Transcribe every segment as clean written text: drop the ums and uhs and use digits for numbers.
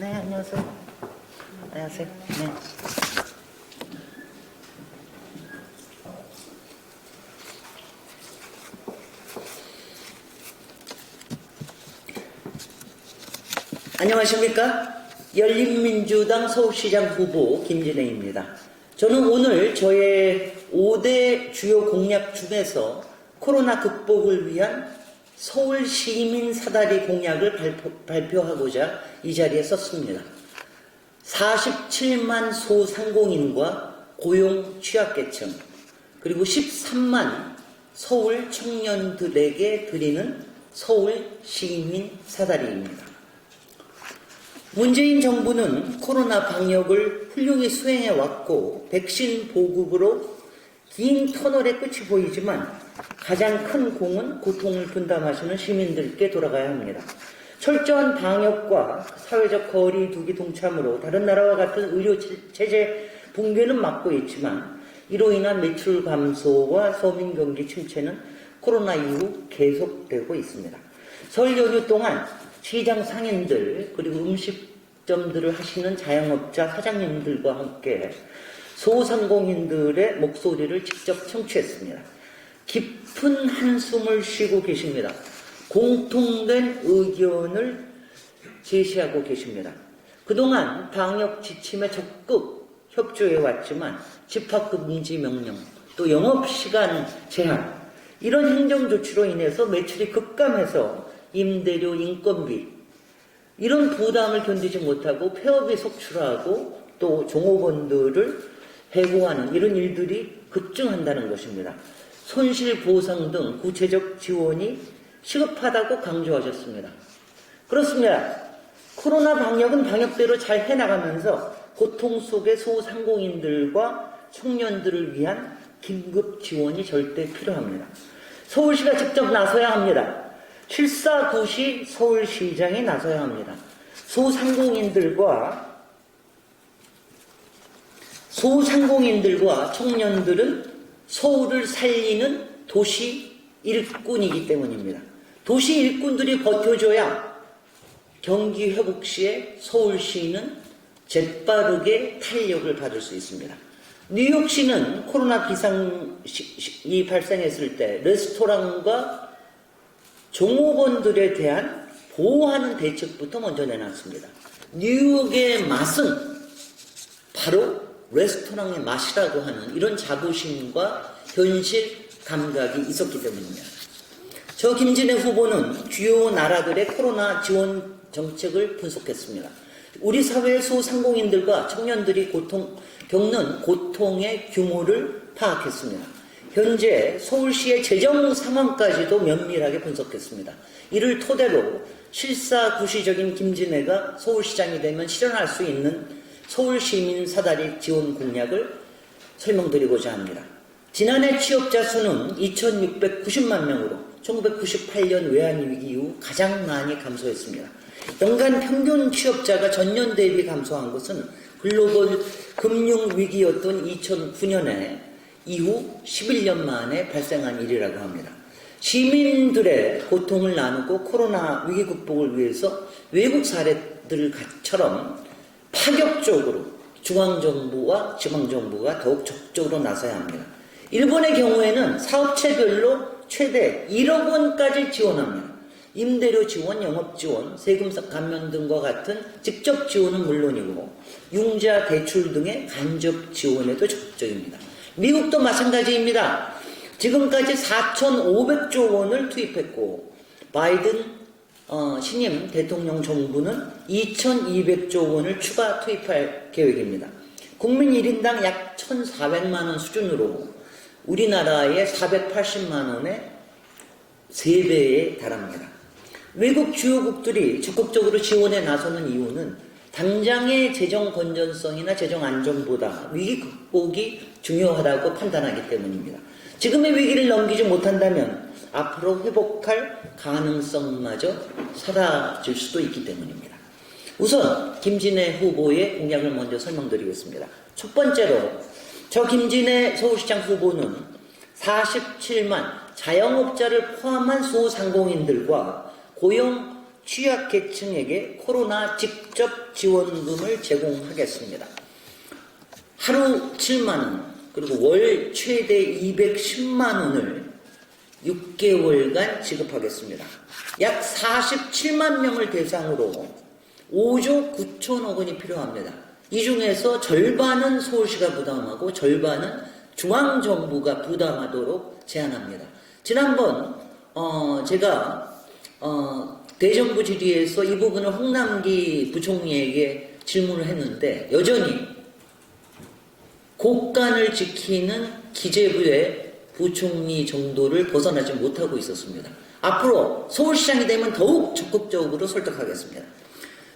네, 안녕하세요. 안녕하세요. 네. 안녕하십니까? 열린민주당 서울시장 후보 김진애입니다. 저는 오늘 저의 5대 주요 공약 중에서 코로나 극복을 위한 서울시민 사다리 공약을 발표하고자 이 자리에 섰습니다. 47만 소상공인과 고용 취약계층, 그리고 13만 서울 청년들에게 드리는 서울시민 사다리입니다. 문재인 정부는 코로나 방역을 훌륭히 수행해왔고 백신 보급으로 긴 터널의 끝이 보이지만 가장 큰 공은 고통을 분담하시는 시민들께 돌아가야 합니다. 철저한 방역과 사회적 거리 두기 동참으로 다른 나라와 같은 의료체제 붕괴는 막고 있지만 이로 인한 매출 감소와 서민 경기 침체는 코로나 이후 계속되고 있습니다. 설 연휴 동안 시장 상인들 그리고 음식점들을 하시는 자영업자 사장님들과 함께 소상공인들의 목소리를 직접 청취했습니다. 깊은 한숨을 쉬고 계십니다. 공통된 의견을 제시하고 계십니다. 그동안 방역 지침에 적극 협조해왔지만 집합금지 명령, 또 영업시간 제한 이런 행정조치로 인해서 매출이 급감해서 임대료, 인건비 이런 부담을 견디지 못하고 폐업이 속출하고 또 종업원들을 해고하는 이런 일들이 급증한다는 것입니다. 손실보상 등 구체적 지원이 시급하다고 강조하셨습니다. 그렇습니다. 코로나 방역은 방역대로 잘 해나가면서 고통 속의 소상공인들과 청년들을 위한 긴급 지원이 절대 필요합니다. 서울시가 직접 나서야 합니다. 749시 서울시장이 나서야 합니다. 소상공인들과 청년들은 서울을 살리는 도시 일꾼이기 때문입니다. 도시 일꾼들이 버텨줘야 경기 회복 시에 서울시는 재빠르게 탄력을 받을 수 있습니다. 뉴욕시는 코로나 비상이 발생했을 때 레스토랑과 종업원들에 대한 보호하는 대책부터 먼저 내놨습니다. 뉴욕의 맛은 바로 레스토랑의 맛이라고 하는 이런 자부심과 현실 감각이 있었기 때문입니다. 저 김진애 후보는 주요 나라들의 코로나 지원 정책을 분석했습니다. 우리 사회의 소상공인들과 청년들이 겪는 고통의 규모를 파악했습니다. 현재 서울시의 재정 상황까지도 면밀하게 분석했습니다. 이를 토대로 실사구시적인 김진애가 서울시장이 되면 실현할 수 있는 서울시민 사다리 지원 공약을 설명드리고자 합니다. 지난해 취업자 수는 2,690만 명으로 1998년 외환위기 이후 가장 많이 감소했습니다. 연간 평균 취업자가 전년 대비 감소한 것은 글로벌 금융위기였던 2009년에 이후 11년 만에 발생한 일이라고 합니다. 시민들의 고통을 나누고 코로나 위기 극복을 위해서 외국 사례들처럼 파격적으로 중앙정부와 지방정부가 더욱 적극적으로 나서야 합니다. 일본의 경우에는 사업체별로 최대 1억 원까지 지원합니다. 임대료 지원, 영업 지원, 세금 감면 등과 같은 직접 지원은 물론이고 융자 대출 등의 간접 지원에도 적극적입니다. 미국도 마찬가지입니다. 지금까지 4,500조 원을 투입했고 바이든 신임 대통령 정부는 2,200조 원을 추가 투입할 계획입니다. 국민 1인당 약 1,400만 원 수준으로 우리나라의 480만 원의 3배에 달합니다. 외국 주요국들이 적극적으로 지원에 나서는 이유는 당장의 재정 건전성이나 재정 안정보다 위기 극복이 중요하다고 판단하기 때문입니다. 지금의 위기를 넘기지 못한다면 앞으로 회복할 가능성마저 사라질 수도 있기 때문입니다. 우선 김진애 후보의 공약을 먼저 설명드리겠습니다. 첫 번째로 저 김진애 서울시장 후보는 47만 자영업자를 포함한 소상공인들과 고용 취약계층에게 코로나 직접 지원금을 제공하겠습니다. 하루 7만원, 그리고 월 최대 210만원을 6개월간 지급하겠습니다. 약 47만 명을 대상으로 5조 9천억 원이 필요합니다. 이 중에서 절반은 서울시가 부담하고 절반은 중앙정부가 부담하도록 제안합니다. 지난번 제가 대정부 질의에서 이 부분을 홍남기 부총리에게 질문을 했는데 여전히 국간을 지키는 기재부의 부총리 정도를 벗어나지 못하고 있었습니다. 앞으로 서울시장이 되면 더욱 적극적으로 설득하겠습니다.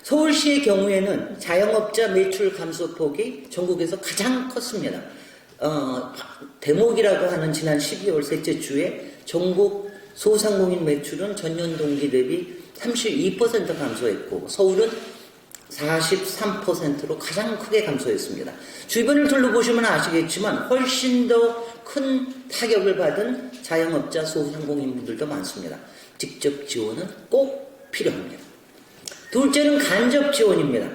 서울시의 경우에는 자영업자 매출 감소폭이 전국에서 가장 컸습니다. 대목이라고 하는 지난 12월 셋째 주에 전국 소상공인 매출은 전년 동기 대비 32% 감소했고 서울은 43%로 가장 크게 감소했습니다. 주변을 둘러보시면 아시겠지만 훨씬 더 큰 타격을 받은 자영업자 소상공인분들도 많습니다. 직접 지원은 꼭 필요합니다. 둘째는 간접 지원입니다.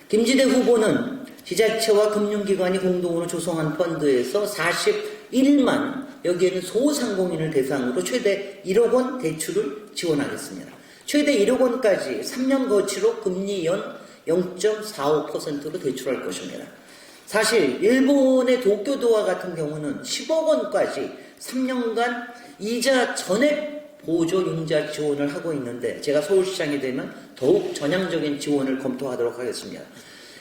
김지대 후보는 지자체와 금융기관이 공동으로 조성한 펀드에서 41만, 여기에는 소상공인을 대상으로 최대 1억 원 대출을 지원하겠습니다. 최대 1억 원까지 3년 거치로 금리 연 0.45%로 대출할 것입니다. 사실 일본의 도쿄도와 같은 경우는 10억 원까지 3년간 이자 전액 보조 융자 지원을 하고 있는데 제가 서울시장이 되면 더욱 전향적인 지원을 검토하도록 하겠습니다.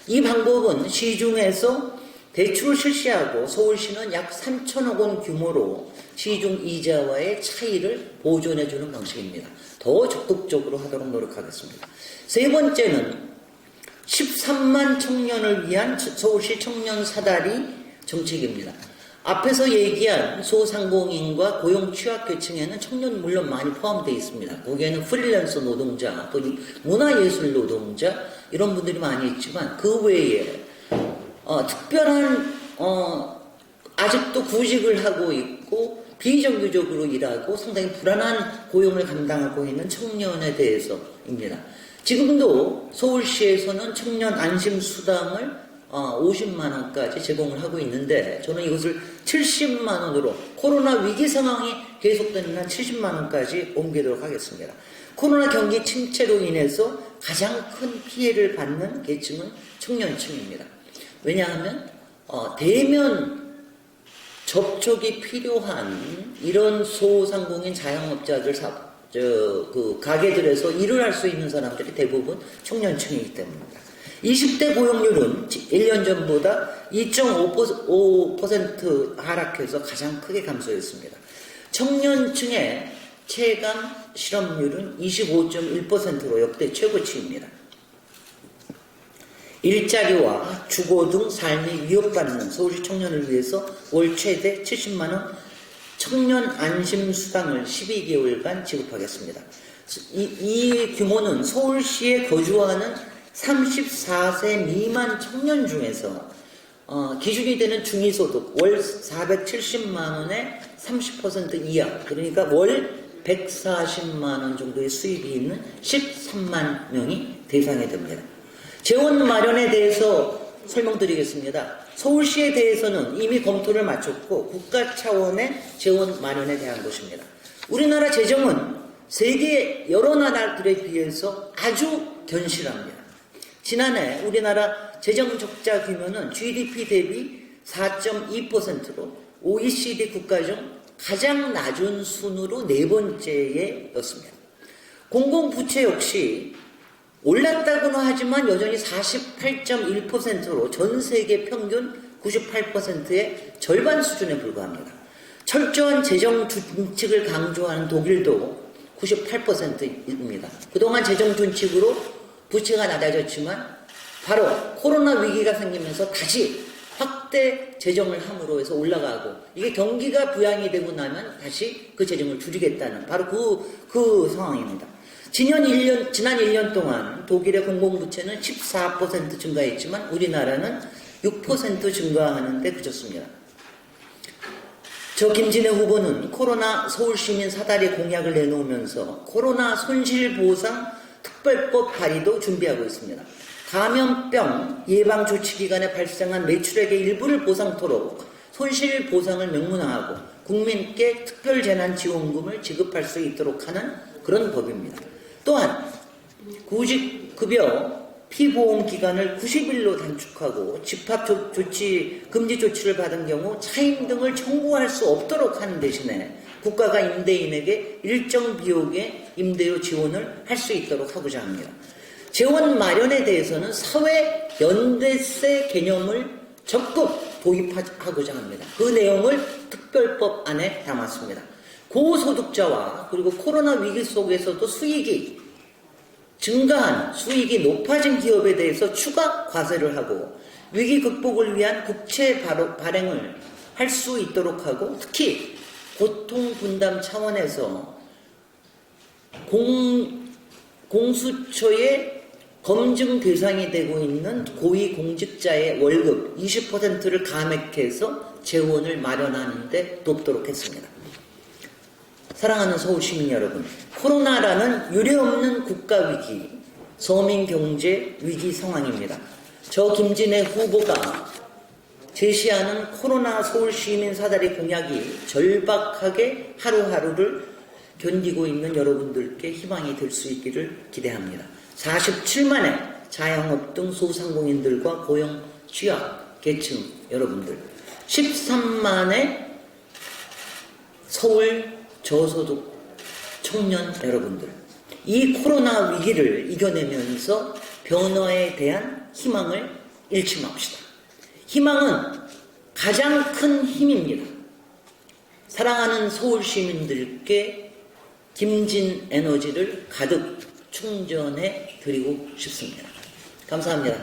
이 방법은 시중에서 대출을 실시하고 서울시는 약 3천억 원 규모로 시중 이자와의 차이를 보존해주는 방식입니다. 더 적극적으로 하도록 노력하겠습니다. 세 번째는 13만 청년을 위한 서울시 청년 사다리 정책입니다. 앞에서 얘기한 소상공인과 고용 취약계층에는 청년 물론 많이 포함되어 있습니다. 거기에는 프리랜서 노동자, 또 문화예술 노동자 이런 분들이 많이 있지만 그 외에 특별한 아직도 구직을 하고 있고 비정규적으로 일하고 상당히 불안한 고용을 감당하고 있는 청년에 대해서입니다. 지금도 서울시에서는 청년 안심수당을 50만 원까지 제공을 하고 있는데 저는 이것을 70만 원으로 코로나 위기 상황이 계속되는 한 70만 원까지 옮기도록 하겠습니다. 코로나 경기 침체로 인해서 가장 큰 피해를 받는 계층은 청년층입니다. 왜냐하면 대면 접촉이 필요한 이런 소상공인 자영업자들 가게들에서 일을 할 수 있는 사람들이 대부분 청년층이기 때문입니다. 20대 고용률은 1년 전보다 2.5% 하락해서 가장 크게 감소했습니다. 청년층의 체감 실업률은 25.1%로 역대 최고치입니다. 일자리와 주거 등 삶이 위협받는 서울시 청년을 위해서 월 최대 70만원 청년 안심수당을 12개월간 지급하겠습니다. 이 규모는 서울시에 거주하는 34세 미만 청년 중에서 기준이 되는 중위소득 월 470만원에 30% 이하, 그러니까 월 140만원 정도의 수입이 있는 13만 명이 대상이 됩니다. 재원 마련에 대해서 설명드리겠습니다. 서울시에 대해서는 이미 검토를 마쳤고 국가 차원의 재원 마련에 대한 것입니다. 우리나라 재정은 세계 여러 나라들에 비해서 아주 견실합니다. 지난해 우리나라 재정 적자 규모는 GDP 대비 4.2%로 OECD 국가 중 가장 낮은 순으로 네 번째였습니다. 공공부채 역시 올랐다고는 하지만 여전히 48.1%로 전 세계 평균 98%의 절반 수준에 불과합니다. 철저한 재정 준칙을 강조하는 독일도 98%입니다. 그동안 재정 준칙으로 부채가 낮아졌지만 바로 코로나 위기가 생기면서 다시 확대 재정을 함으로 해서 올라가고 이게 경기가 부양이 되고 나면 다시 그 재정을 줄이겠다는 바로 그 상황입니다. 지난 1년 동안 독일의 공공부채는 14% 증가했지만 우리나라는 6% 증가하는 데 그쳤습니다. 저 김진애 후보는 코로나 서울시민 사다리 공약을 내놓으면서 코로나 손실보상 특별법 발의도 준비하고 있습니다. 감염병 예방조치 기간에 발생한 매출액의 일부를 보상토록 손실보상을 명문화하고 국민께 특별재난지원금을 지급할 수 있도록 하는 그런 법입니다. 또한 구직급여 피보험 기간을 90일로 단축하고 집합조치 금지 조치를 받은 경우 차임 등을 청구할 수 없도록 하는 대신에 국가가 임대인에게 일정 비용의 임대료 지원을 할 수 있도록 하고자 합니다. 재원 마련에 대해서는 사회 연대세 개념을 적극 도입하고자 합니다. 그 내용을 특별법 안에 담았습니다. 고소득자와 그리고 코로나 위기 속에서도 수익이 증가한 수익이 높아진 기업에 대해서 추가 과세를 하고 위기 극복을 위한 국채 발행을 할 수 있도록 하고 특히 고통 분담 차원에서 공수처의 검증 대상이 되고 있는 고위공직자의 월급 20%를 감액해서 재원을 마련하는 데 돕도록 했습니다. 사랑하는 서울시민 여러분, 코로나라는 유례없는 국가위기, 서민경제 위기 상황입니다. 저 김진애 후보가 제시하는 코로나 서울시민 사다리 공약이 절박하게 하루하루를 견디고 있는 여러분들께 희망이 될 수 있기를 기대합니다. 47만의 자영업 등 소상공인들과 고용 취약 계층 여러분들, 13만의 서울 저소득 청년 여러분들, 이 코로나 위기를 이겨내면서 변화에 대한 희망을 잃지 맙시다. 희망은 가장 큰 힘입니다. 사랑하는 서울 시민들께 김진 에너지를 가득 충전해 드리고 싶습니다. 감사합니다.